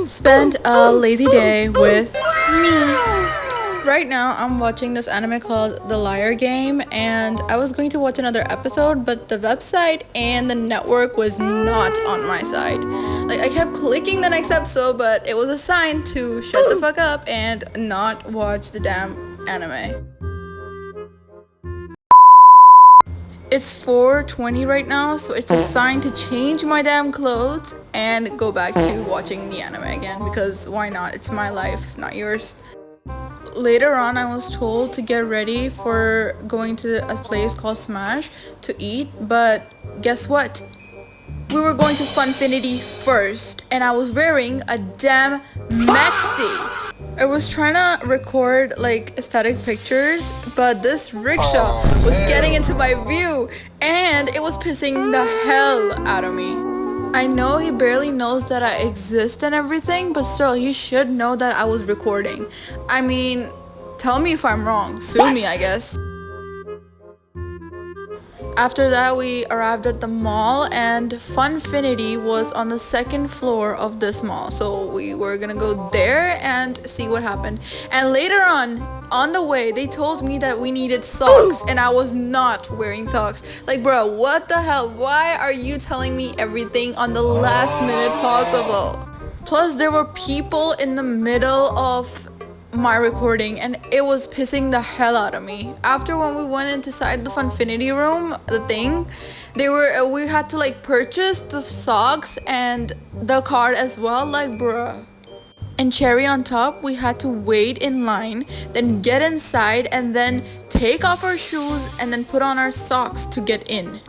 Spend a lazy day with me. Right now, I'm watching this anime called The Liar Game, and I was going to watch another episode, but the website and the network was not on my side. Like, I kept clicking the next episode, but it was a sign to shut the fuck up and not watch the damn anime. It's 4:20 right now, so it's a sign to change my damn clothes and go back to watching the anime again, because why not? It's my life, not yours. Later on, I was told to get ready for going to a place called Smash to eat, but guess what? We were going to Funfinity first, and I was wearing a damn maxi. I was trying to record like aesthetic pictures, but this rickshaw was getting into my view and it was pissing the hell out of me. I know he barely knows that I exist and everything, but still, he should know that I was recording. I mean, tell me if I'm wrong. Sue me, I guess. After that, we arrived at the mall, and Funfinity was on the second floor of this mall. So we were gonna go there and see what happened. And later on the way, they told me that we needed socks, and I was not wearing socks. Like, bro, what the hell? Why are you telling me everything on the last minute possible? Plus, there were people in the middle of my recording and it was pissing the hell out of me. After when we went inside the Funfinity room, the thing, we had to like purchase the socks and the card as well, like bruh. And cherry on top, we had to wait in line, then get inside and then take off our shoes and then put on our socks to get in.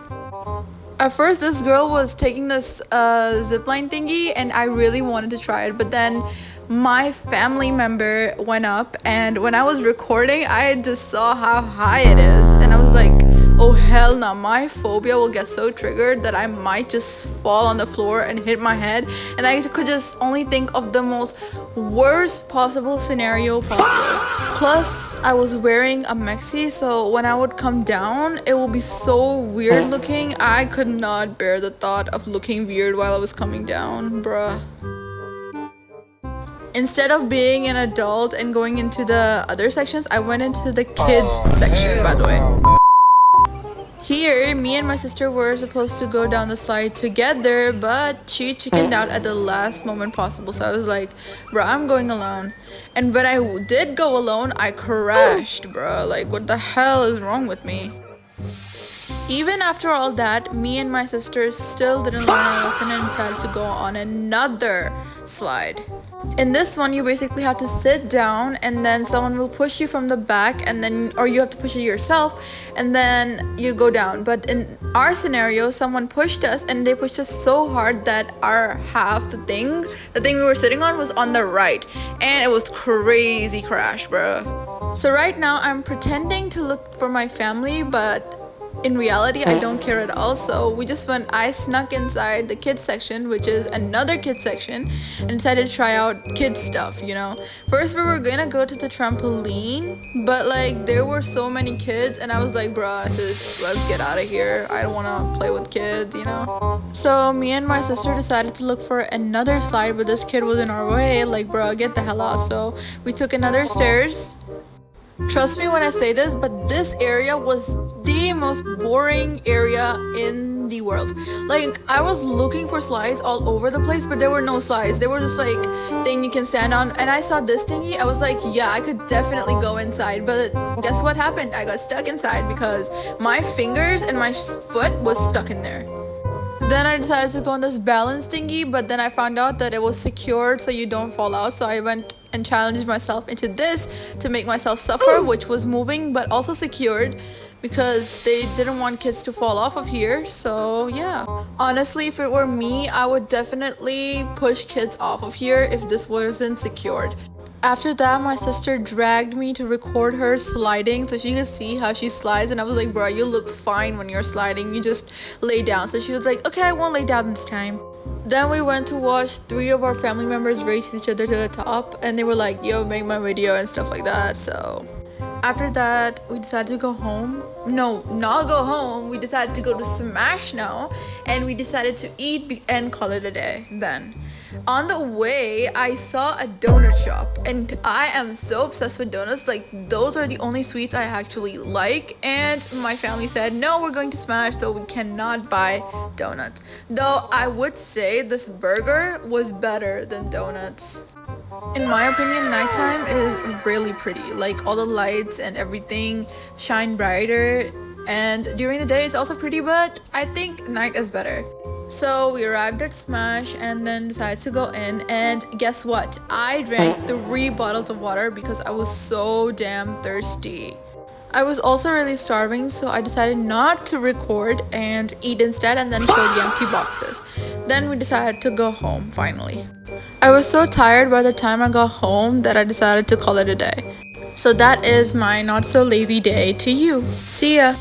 At first, this girl was taking this zipline thingy, and I really wanted to try it. But then my family member went up, and when I was recording, I just saw how high it is. And I was like, oh hell no, my phobia will get so triggered that I might just fall on the floor and hit my head. And I could just only think of the most worst possible scenario possible. Plus, I was wearing a maxi, so when I would come down, it would be so weird looking. I could not bear the thought of looking weird while I was coming down, bruh. Instead of being an adult and going into the other sections, I went into the kids section, by the way. Here, me and my sister were supposed to go down the slide together, but she chickened out at the last moment possible. So I was like, bruh, I'm going alone. And when I did go alone, I crashed, bruh. Like, what the hell is wrong with me? Even after all that, me and my sister still didn't learn our lesson and decided to go on another slide. In this one, you basically have to sit down and then someone will push you from the back, and then or you have to push it yourself and then you go down. But in our scenario, someone pushed us and they pushed us so hard that our half, the thing we were sitting on, was on the right, and it was crazy crash, bro. So right now I'm pretending to look for my family, but in reality, I don't care at all. So I snuck inside the kids section, which is another kids section, and decided to try out kids stuff, you know. First, we were gonna go to the trampoline, but like there were so many kids, and I was like, bruh, sis, let's get out of here. I don't wanna play with kids, you know. So me and my sister decided to look for another slide, but this kid was in our way. Like, bruh, get the hell out. So we took another stairs. Trust me when I say this, but this area was the most boring area in the world. Like, I was looking for slides all over the place, but there were no slides. They were just like thing you can stand on. And I saw this thingy. I was like, yeah, I could definitely go inside. But guess what happened? I got stuck inside because my fingers and my foot was stuck in there. Then I decided to go on this balance thingy, but then I found out that it was secured so you don't fall out. So I went and challenged myself into this to make myself suffer, which was moving but also secured because they didn't want kids to fall off of here. So yeah, honestly, if it were me, I would definitely push kids off of here if this wasn't secured. After that, my sister dragged me to record her sliding so she could see how she slides, and I was like, bro, you look fine when you're sliding, you just lay down. So she was like, okay, I won't lay down this time. Then we went to watch 3 of our family members race each other to the top, and they were like, yo, make my video and stuff like that. So after that, we decided to go home. No, not go home. We decided to go to Smash now, and we decided to eat and call it a day then. On the way, I saw a donut shop, and I am so obsessed with donuts. Like, those are the only sweets I actually like, and my family said, no, we're going to Smash, so we cannot buy donuts. Though I would say this burger was better than donuts. In my opinion, nighttime is really pretty. Like, all the lights and everything shine brighter, and during the day it's also pretty, but I think night is better. So we arrived at Smash and then decided to go in, and guess what? I drank 3 bottles of water because I was so damn thirsty. I was also really starving, so I decided not to record and eat instead, and then show the empty boxes. Then we decided to go home finally. I was so tired by the time I got home that I decided to call it a day. So that is my not so lazy day to you. See ya!